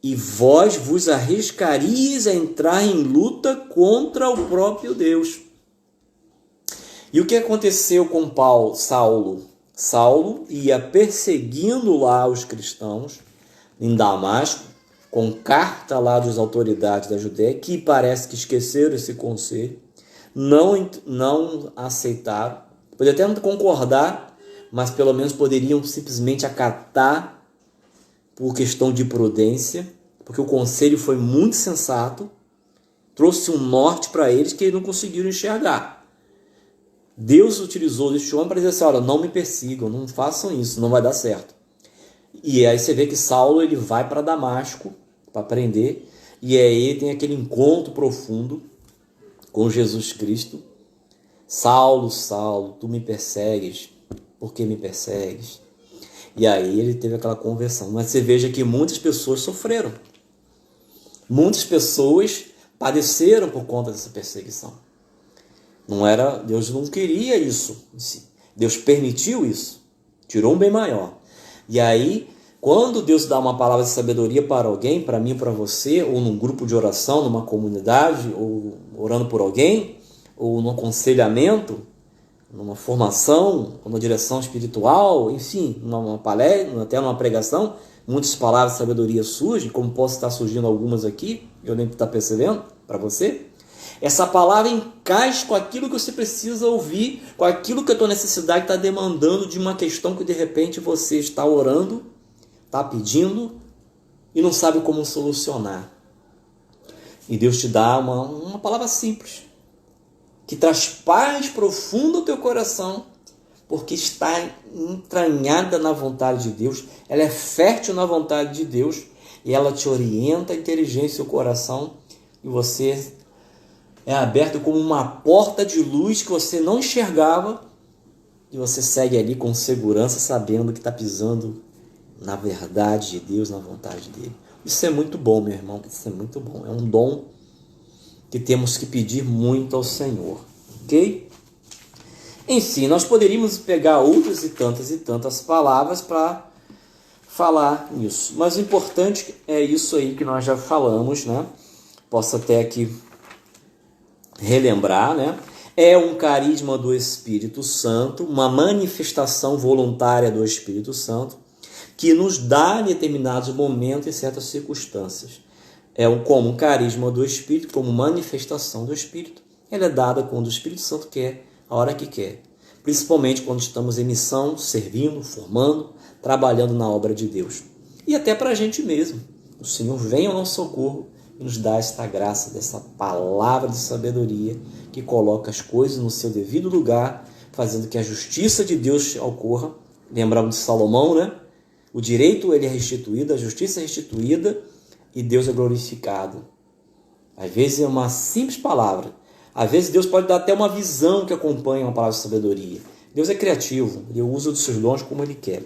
E vós vos arriscaríeis a entrar em luta contra o próprio Deus. E o que aconteceu com Saulo? Saulo ia perseguindo lá os cristãos em Damasco, com carta lá das autoridades da Judéia, que parece que esqueceram esse conselho, não aceitaram, poderiam até não concordar, mas pelo menos poderiam simplesmente acatar por questão de prudência, porque o conselho foi muito sensato, trouxe um norte para eles que eles não conseguiram enxergar. Deus utilizou este homem para dizer assim, olha, não me persigam, não façam isso, não vai dar certo. E aí você vê que Saulo ele vai para Damasco para aprender, e aí tem aquele encontro profundo com Jesus Cristo. Saulo, Saulo, tu me persegues, por que me persegues? E aí ele teve aquela conversão. Mas você veja que muitas pessoas sofreram. Muitas pessoas padeceram por conta dessa perseguição. Deus não queria isso em si. Deus permitiu isso. Tirou um bem maior. E aí, quando Deus dá uma palavra de sabedoria para alguém, para mim, para você, ou num grupo de oração, numa comunidade, ou orando por alguém, ou num aconselhamento, numa formação, ou numa direção espiritual, enfim, numa palestra, até numa pregação, muitas palavras de sabedoria surgem, como posso estar surgindo algumas aqui, eu nem estou percebendo, para você. Essa palavra encaixa com aquilo que você precisa ouvir, com aquilo que a tua necessidade está demandando de uma questão que de repente você está orando, está pedindo e não sabe como solucionar. E Deus te dá uma palavra simples, que traz paz profunda ao teu coração, porque está entranhada na vontade de Deus, ela é fértil na vontade de Deus, e ela te orienta a inteligência e o coração, e você é aberto como uma porta de luz que você não enxergava, e você segue ali com segurança, sabendo que está pisando na verdade de Deus, na vontade dele. Isso é muito bom, meu irmão, isso é muito bom. É um dom que temos que pedir muito ao Senhor, ok? Enfim, nós poderíamos pegar outras e tantas palavras para falar nisso, mas o importante é isso aí que nós já falamos, né? Posso até aqui relembrar, né? É um carisma do Espírito Santo, uma manifestação voluntária do Espírito Santo, que nos dá em determinados momentos e certas circunstâncias. Como um carisma do Espírito, como manifestação do Espírito. Ela é dada quando o Espírito Santo quer, a hora que quer. Principalmente quando estamos em missão, servindo, formando, trabalhando na obra de Deus. E até para a gente mesmo. O Senhor vem ao nosso socorro e nos dá esta graça, dessa palavra de sabedoria que coloca as coisas no seu devido lugar, fazendo que a justiça de Deus ocorra. Lembramos de Salomão, né? O direito ele é restituído, a justiça é restituída e Deus é glorificado. Às vezes é uma simples palavra. Às vezes Deus pode dar até uma visão que acompanha uma palavra de sabedoria. Deus é criativo, Ele usa dos seus dons como Ele quer.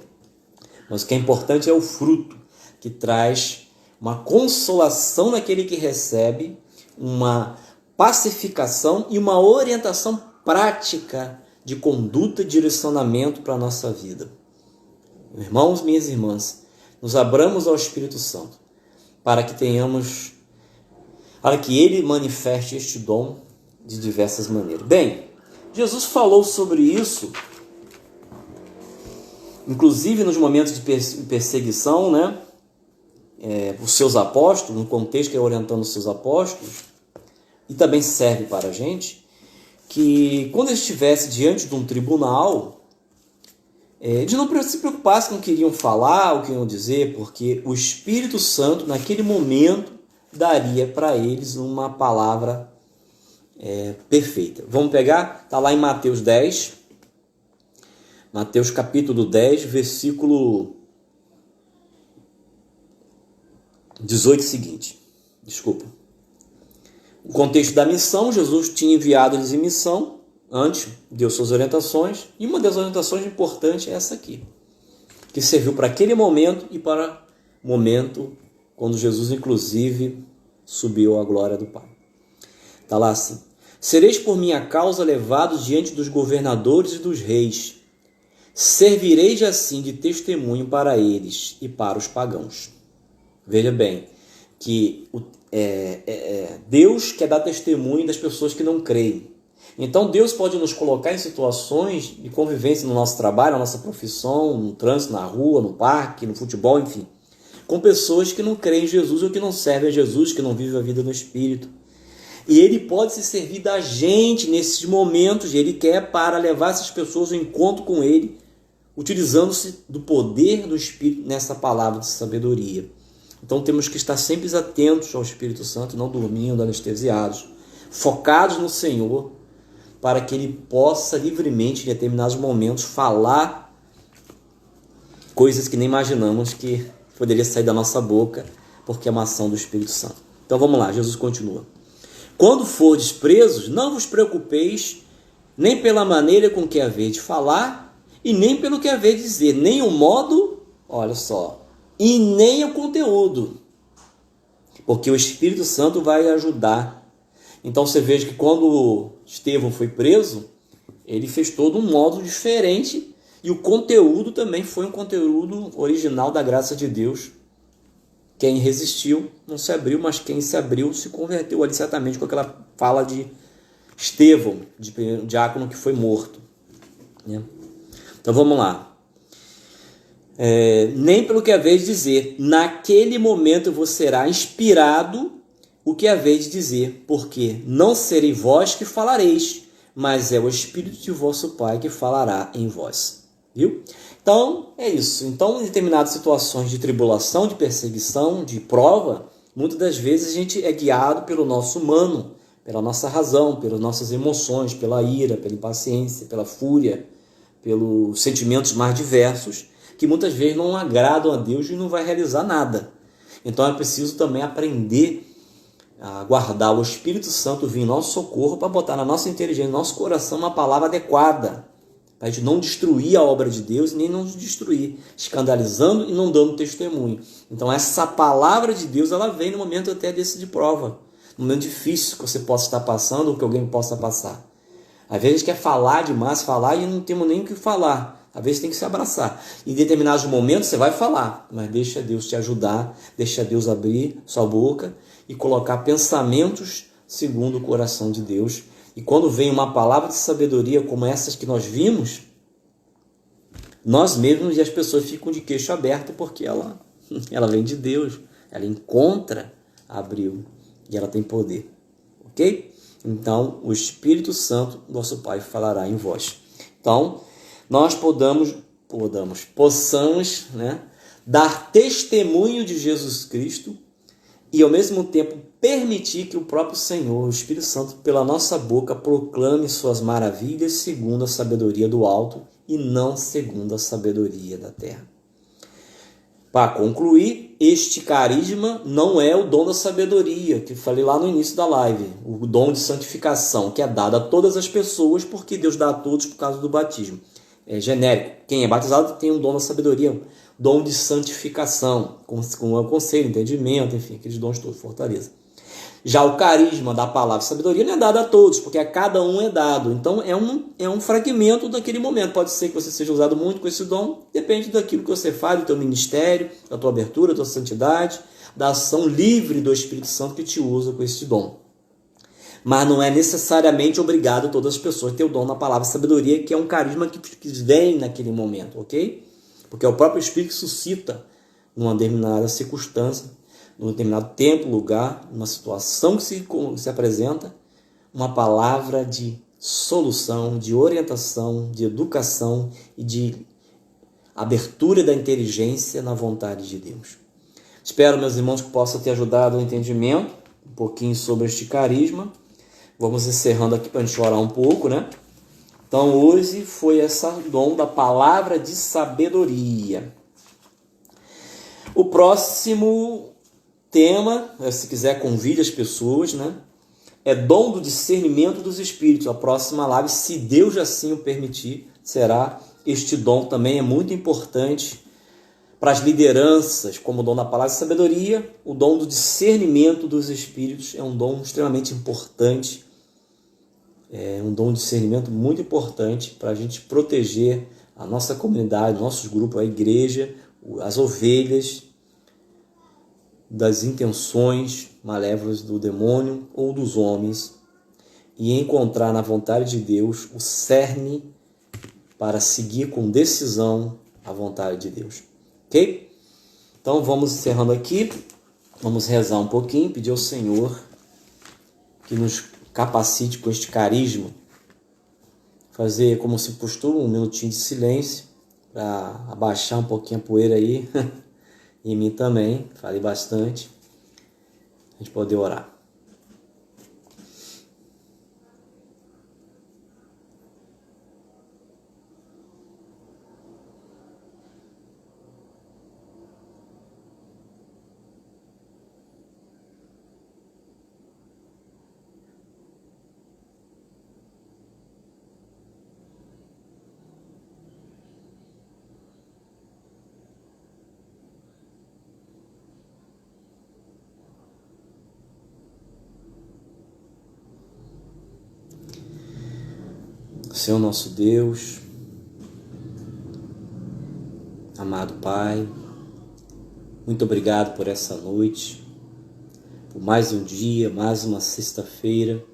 Mas o que é importante é o fruto, que traz uma consolação naquele que recebe, uma pacificação e uma orientação prática de conduta e direcionamento para a nossa vida. Irmãos, minhas irmãs, nos abramos ao Espírito Santo para que Ele manifeste este dom de diversas maneiras. Bem, Jesus falou sobre isso, inclusive nos momentos de perseguição, né? Os seus apóstolos, no contexto que é orientando os seus apóstolos, e também serve para a gente, que quando ele estivesse diante de um tribunal, de não se preocupar se não queriam falar ou queriam dizer, porque o Espírito Santo, naquele momento, daria para eles uma palavra perfeita. Vamos pegar? Está lá em Mateus 10, Mateus capítulo 10, versículo 18 seguinte. Desculpa. O contexto da missão, Jesus tinha enviado eles em missão, antes deu suas orientações, e uma das orientações importantes é essa aqui, que serviu para aquele momento e para o momento quando Jesus, inclusive, subiu à glória do Pai. Está lá assim: sereis por minha causa levados diante dos governadores e dos reis, servireis assim de testemunho para eles e para os pagãos. Veja bem, que Deus quer dar testemunho das pessoas que não creem. Então Deus pode nos colocar em situações de convivência no nosso trabalho, na nossa profissão, no trânsito, na rua, no parque, no futebol, enfim, com pessoas que não creem em Jesus ou que não servem a Jesus, que não vivem a vida no Espírito. E Ele pode se servir da gente nesses momentos, Ele quer para levar essas pessoas ao encontro com Ele, utilizando-se do poder do Espírito nessa palavra de sabedoria. Então temos que estar sempre atentos ao Espírito Santo, não dormindo, anestesiados, focados no Senhor, para que Ele possa livremente, em determinados momentos, falar coisas que nem imaginamos que poderia sair da nossa boca, porque é uma ação do Espírito Santo. Então vamos lá, Jesus continua. Quando fordes presos, não vos preocupeis nem pela maneira com que haveis de falar, e nem pelo que haveis de dizer, nem o modo, olha só, e nem o conteúdo, porque o Espírito Santo vai ajudar. Então você veja que quando Estevão foi preso, ele fez todo um modo diferente, e o conteúdo também foi um conteúdo original da graça de Deus. Quem resistiu não se abriu, mas quem se abriu se converteu ali certamente com aquela fala de Estevão, de diácono que foi morto. Então vamos lá. Nem pelo que haveis de dizer, naquele momento vos será inspirado o que haveis de dizer, porque não serei vós que falareis, mas é o Espírito de vosso Pai que falará em vós. Viu? Então, é isso. Então, em determinadas situações de tribulação, de perseguição, de prova, muitas das vezes a gente é guiado pelo nosso humano, pela nossa razão, pelas nossas emoções, pela ira, pela impaciência, pela fúria, pelos sentimentos mais diversos, que muitas vezes não agradam a Deus e não vai realizar nada. Então, é preciso também aprender a guardar o Espírito Santo vir em nosso socorro para botar na nossa inteligência, no nosso coração, uma palavra adequada, para a gente não destruir a obra de Deus e nem não destruir, escandalizando e não dando testemunho. Então essa palavra de Deus, ela vem no momento até desse de prova, no momento difícil que você possa estar passando ou que alguém possa passar. Às vezes a gente quer falar demais, falar e não temos nem o que falar. Às vezes tem que se abraçar. Em determinados momentos você vai falar, mas deixa Deus te ajudar, deixa Deus abrir sua boca e colocar pensamentos segundo o coração de Deus. E quando vem uma palavra de sabedoria como essas que nós vimos, nós mesmos e as pessoas ficam de queixo aberto, porque ela vem de Deus, ela encontra abril e ela tem poder. Ok? Então, o Espírito Santo, nosso Pai, falará em vós. Então, nós possamos, dar testemunho de Jesus Cristo e, ao mesmo tempo, permitir que o próprio Senhor, o Espírito Santo, pela nossa boca, proclame suas maravilhas segundo a sabedoria do alto e não segundo a sabedoria da terra. Para concluir, este carisma não é o dom da sabedoria, que falei lá no início da live, o dom de santificação, que é dado a todas as pessoas, porque Deus dá a todos por causa do batismo. É genérico. Quem é batizado tem um dom da sabedoria, dom de santificação, com o conselho, entendimento, enfim, aqueles dons todos, fortaleza. Já o carisma da palavra sabedoria não é dado a todos, porque a cada um é dado. Então é um fragmento daquele momento. Pode ser que você seja usado muito com esse dom, depende daquilo que você faz, do teu ministério, da tua abertura, da tua santidade, da ação livre do Espírito Santo que te usa com esse dom. Mas não é necessariamente obrigado todas as pessoas a ter o dom na palavra sabedoria, que é um carisma que vem naquele momento, ok? Porque é o próprio Espírito que suscita numa determinada circunstância, num determinado tempo, lugar, numa situação que se apresenta, uma palavra de solução, de orientação, de educação e de abertura da inteligência na vontade de Deus. Espero, meus irmãos, que possa ter ajudado o entendimento um pouquinho sobre este carisma. Vamos encerrando aqui para a gente orar um pouco, né? Então, hoje foi esse dom da palavra de sabedoria. O próximo tema, se quiser, convide as pessoas, né? É dom do discernimento dos espíritos. A próxima live, se Deus assim o permitir, será este dom. Também é muito importante para as lideranças, como o dom da palavra de sabedoria. O dom do discernimento dos espíritos é um dom extremamente importante. É um dom de discernimento muito importante para a gente proteger a nossa comunidade, nossos grupos, a igreja, as ovelhas, das intenções malévolas do demônio ou dos homens, e encontrar na vontade de Deus o cerne para seguir com decisão a vontade de Deus. Ok? Então vamos encerrando aqui, vamos rezar um pouquinho, pedir ao Senhor que nos capacite com este carisma, fazer como se costuma um minutinho de silêncio para abaixar um pouquinho a poeira aí, e em mim também, falei bastante, a gente poder orar. Senhor nosso Deus, amado Pai, muito obrigado por essa noite, por mais um dia, mais uma sexta-feira,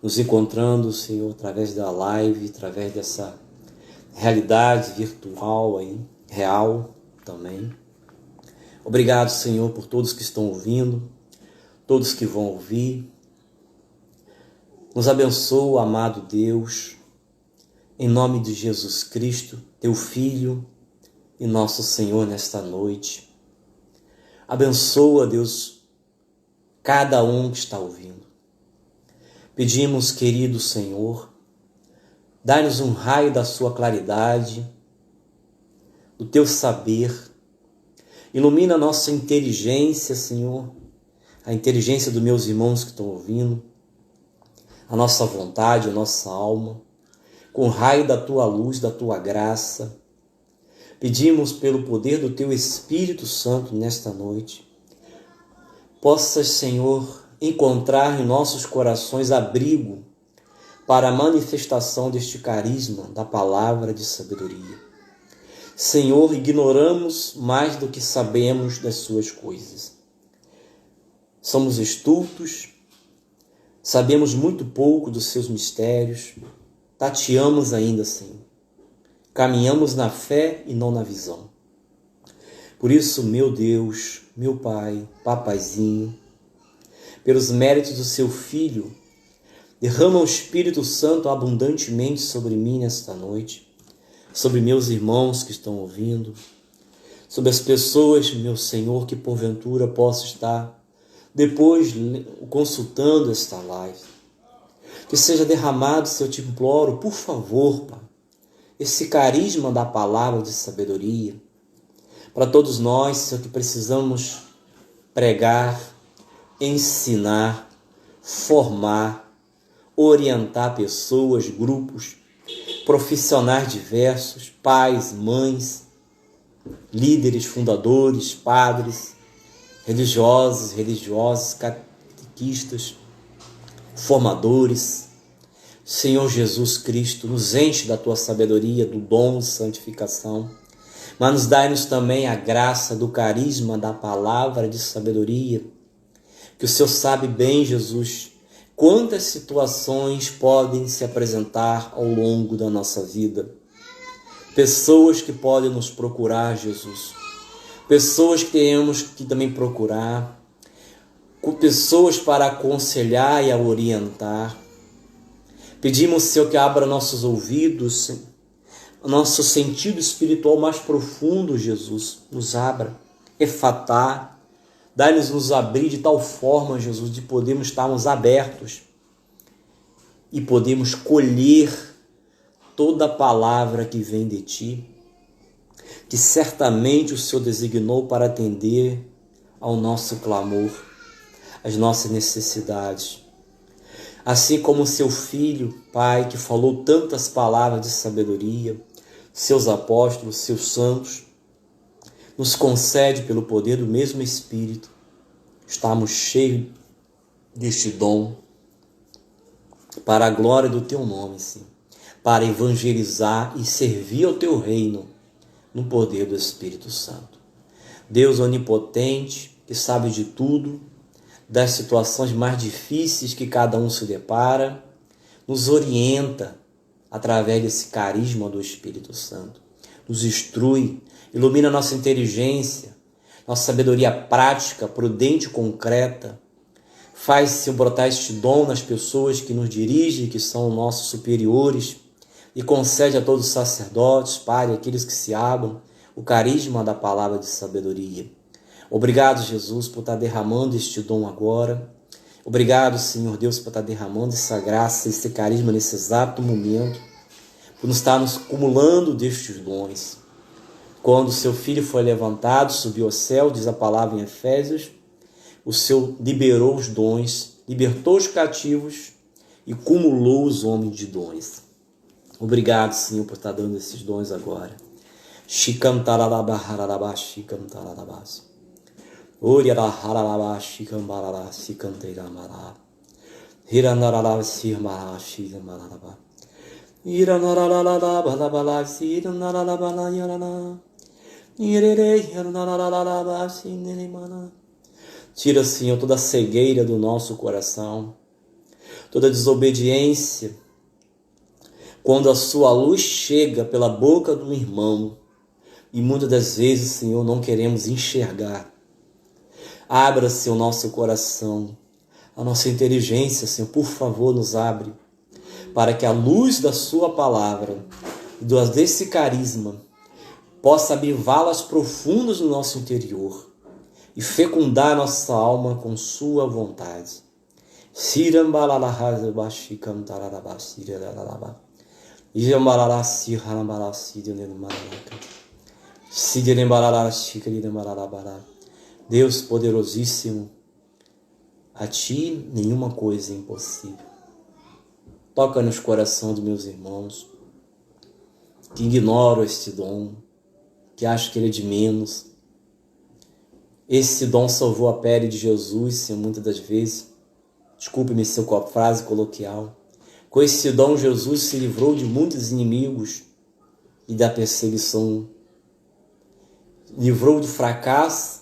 nos encontrando, Senhor, através da live, através dessa realidade virtual aí, real também. Obrigado, Senhor, por todos que estão ouvindo, todos que vão ouvir. Nos abençoa, amado Deus, em nome de Jesus Cristo, teu Filho e nosso Senhor, nesta noite. Abençoa, Deus, cada um que está ouvindo. Pedimos, querido Senhor, dai-nos um raio da sua claridade, do teu saber. Ilumina a nossa inteligência, Senhor, a inteligência dos meus irmãos que estão ouvindo, a nossa vontade, a nossa alma, com o raio da tua luz, da tua graça. Pedimos pelo poder do teu Espírito Santo nesta noite, possas, Senhor, encontrar em nossos corações abrigo para a manifestação deste carisma da palavra de sabedoria. Senhor, ignoramos mais do que sabemos das suas coisas. Somos estultos, sabemos muito pouco dos seus mistérios, tateamos ainda, Senhor. Caminhamos na fé e não na visão. Por isso, meu Deus, meu Pai, Papaizinho, pelos méritos do seu Filho, derrama o Espírito Santo abundantemente sobre mim nesta noite, sobre meus irmãos que estão ouvindo, sobre as pessoas, meu Senhor, que porventura possa estar depois consultando esta live. Que seja derramado, Senhor, eu te imploro, por favor, Pai, esse carisma da palavra de sabedoria, para todos nós, Senhor, que precisamos pregar, ensinar, formar, orientar pessoas, grupos, profissionais diversos, pais, mães, líderes, fundadores, padres, religiosos, religiosas, catequistas, formadores. Senhor Jesus Cristo, nos enche da tua sabedoria, do dom de santificação, mas nos dai-nos também a graça do carisma da palavra de sabedoria, que o Senhor sabe bem, Jesus, quantas situações podem se apresentar ao longo da nossa vida. Pessoas que podem nos procurar, Jesus. Pessoas que temos que também procurar. Pessoas para aconselhar e a orientar. Pedimos, Senhor, que abra nossos ouvidos nosso sentido espiritual mais profundo, Jesus. Nos abra, efatá, dá-nos nos abrir de tal forma, Jesus, de podermos estarmos abertos e podemos colher toda a palavra que vem de Ti, que certamente o Senhor designou para atender ao nosso clamor, às nossas necessidades. Assim como o Seu Filho, Pai, que falou tantas palavras de sabedoria, Seus apóstolos, Seus santos, nos concede pelo poder do mesmo Espírito, estarmos cheios deste dom, para a glória do Teu nome, sim, para evangelizar e servir ao Teu reino, no poder do Espírito Santo. Deus onipotente, que sabe de tudo, das situações mais difíceis que cada um se depara, nos orienta através desse carisma do Espírito Santo. Nos instrui, ilumina nossa inteligência, nossa sabedoria prática, prudente e concreta. Faz-se brotar este dom nas pessoas que nos dirigem, que são nossos superiores, e concede a todos os sacerdotes, Pai, aqueles que se abram, o carisma da palavra de sabedoria. Obrigado, Jesus, por estar derramando este dom agora. Obrigado, Senhor Deus, por estar derramando essa graça, esse carisma nesse exato momento, por nos estar nos acumulando destes dons. Quando o Seu Filho foi levantado, subiu ao céu, diz a palavra em Efésios, o Senhor liberou os dons, libertou os cativos e cumulou os homens de dons. Obrigado, Senhor, por estar dando esses dons agora. Shikam tararaba hararaba shikam tararabas. Oriara hararaba shikam barara shikam teiramara. Hiranarara sirmara shikam bararaba. Iranarara balabala siranarara balayarana. Irere hiranarara sinerimana. Tira, Senhor, toda a cegueira do nosso coração, toda a desobediência. Quando a Sua luz chega pela boca do irmão, e muitas das vezes, Senhor, não queremos enxergar. Abra-se o nosso coração, a nossa inteligência, Senhor, por favor, nos abre, para que a luz da Sua palavra, desse carisma, possa abrir valas profundas no nosso interior e fecundar nossa alma com Sua vontade. Deus poderosíssimo, a Ti nenhuma coisa é impossível. Toca nos corações dos meus irmãos que ignoram este dom, que acham que ele é de menos. Esse dom salvou a pele de Jesus, Senhor, muitas das vezes. Desculpe-me se eu frase coloquial. Com esse dom, Jesus se livrou de muitos inimigos e da perseguição. Livrou do fracasso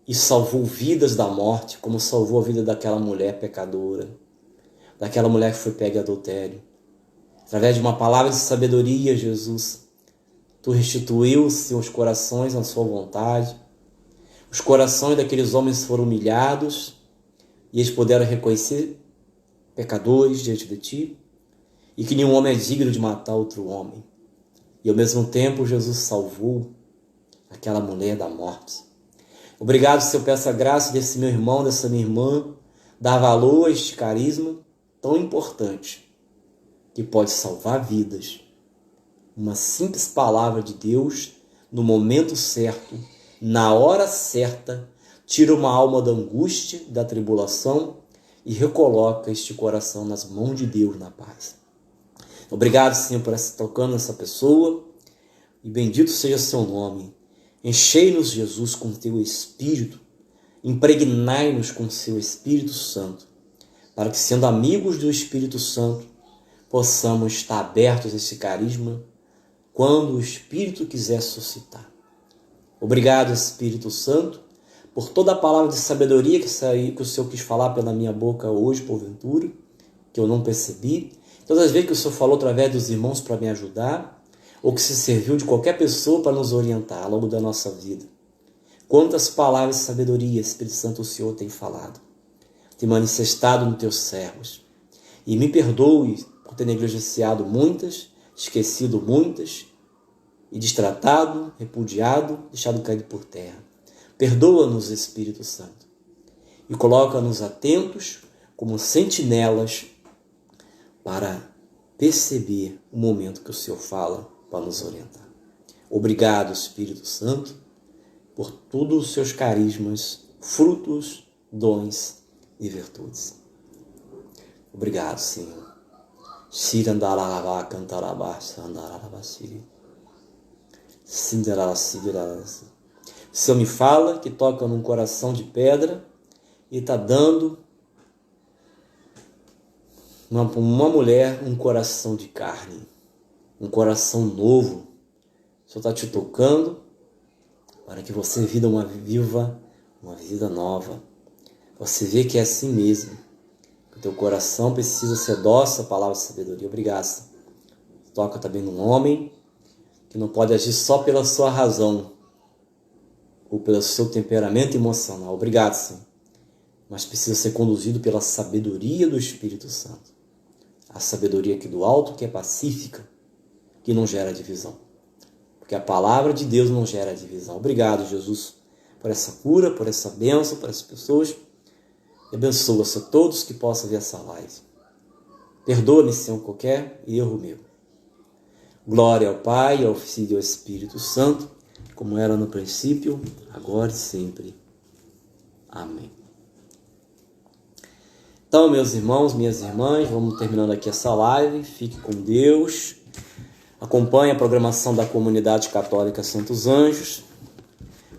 e salvou vidas da morte, como salvou a vida daquela mulher pecadora, daquela mulher que foi pega em adultério. Através de uma palavra de sabedoria, Jesus, Tu restituiu seus corações à Sua vontade. Os corações daqueles homens foram humilhados e eles puderam reconhecer pecadores diante de Ti e que nenhum homem é digno de matar outro homem. E ao mesmo tempo Jesus salvou aquela mulher da morte. Obrigado, Senhor, por essa graça desse meu irmão, dessa minha irmã, dar valor a este carisma tão importante que pode salvar vidas. Uma simples palavra de Deus no momento certo, na hora certa, tira uma alma da angústia, da tribulação e recoloca este coração nas mãos de Deus na paz. Obrigado, Senhor, por estar tocando essa pessoa e bendito seja Seu nome. Enchei-nos, Jesus, com Teu Espírito, impregnai-nos com Seu Espírito Santo, para que, sendo amigos do Espírito Santo, possamos estar abertos a esse carisma quando o Espírito quiser suscitar. Obrigado, Espírito Santo, por toda a palavra de sabedoria que o Senhor quis falar pela minha boca hoje, porventura, que eu não percebi. Todas as vezes que o Senhor falou através dos irmãos para me ajudar, ou que se serviu de qualquer pessoa para nos orientar ao longo da nossa vida. Quantas palavras de sabedoria, Espírito Santo, o Senhor tem falado, tem manifestado nos Teus servos. E me perdoe por ter negligenciado muitas, esquecido muitas, e destratado, repudiado, deixado cair por terra. Perdoa-nos, Espírito Santo, e coloca-nos atentos como sentinelas para perceber o momento que o Senhor fala para nos orientar. Obrigado, Espírito Santo, por todos os seus carismas, frutos, dons e virtudes. Obrigado, Senhor. O Senhor me fala que toca num coração de pedra e está dando uma mulher um coração de carne, um coração novo. O Senhor está te tocando para que você viva uma vida nova. Você vê que é assim mesmo, que o teu coração precisa ser dócil à palavra de sabedoria. Obrigado, Senhor. Toca também num homem que não pode agir só pela sua razão ou pelo seu temperamento emocional. Obrigado, Senhor. Mas precisa ser conduzido pela sabedoria do Espírito Santo. A sabedoria aqui do alto, que é pacífica, que não gera divisão. Porque a palavra de Deus não gera divisão. Obrigado, Jesus, por essa cura, por essa bênção, para essas pessoas. E abençoa-se a todos que possam ver essa live. Perdoa-me, Senhor, qualquer erro meu. Glória ao Pai, ao Filho e ao Espírito Santo, como era no princípio, agora e sempre. Amém. Então, meus irmãos, minhas irmãs, vamos terminando aqui essa live. Fique com Deus. Acompanhe a programação da Comunidade Católica Santos Anjos.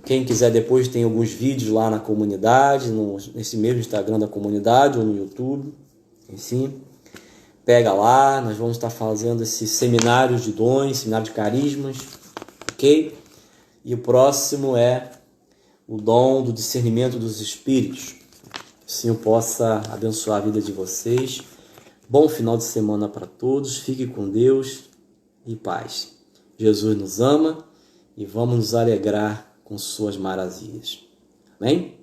Quem quiser depois tem alguns vídeos lá na comunidade, nesse mesmo Instagram da comunidade ou no YouTube. Enfim, pega lá, nós vamos estar fazendo esses seminários de dons, seminário de carismas, ok? E o próximo é o dom do discernimento dos espíritos. Que o Senhor possa abençoar a vida de vocês. Bom final de semana para todos. Fique com Deus e paz. Jesus nos ama e vamos nos alegrar com suas maravilhas. Amém?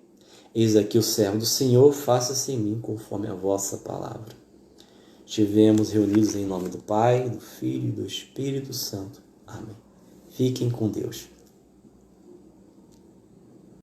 Eis aqui o servo do Senhor, faça-se em mim conforme a vossa palavra. Estivemos reunidos em nome do Pai, do Filho e do Espírito Santo. Amém. Fiquem com Deus.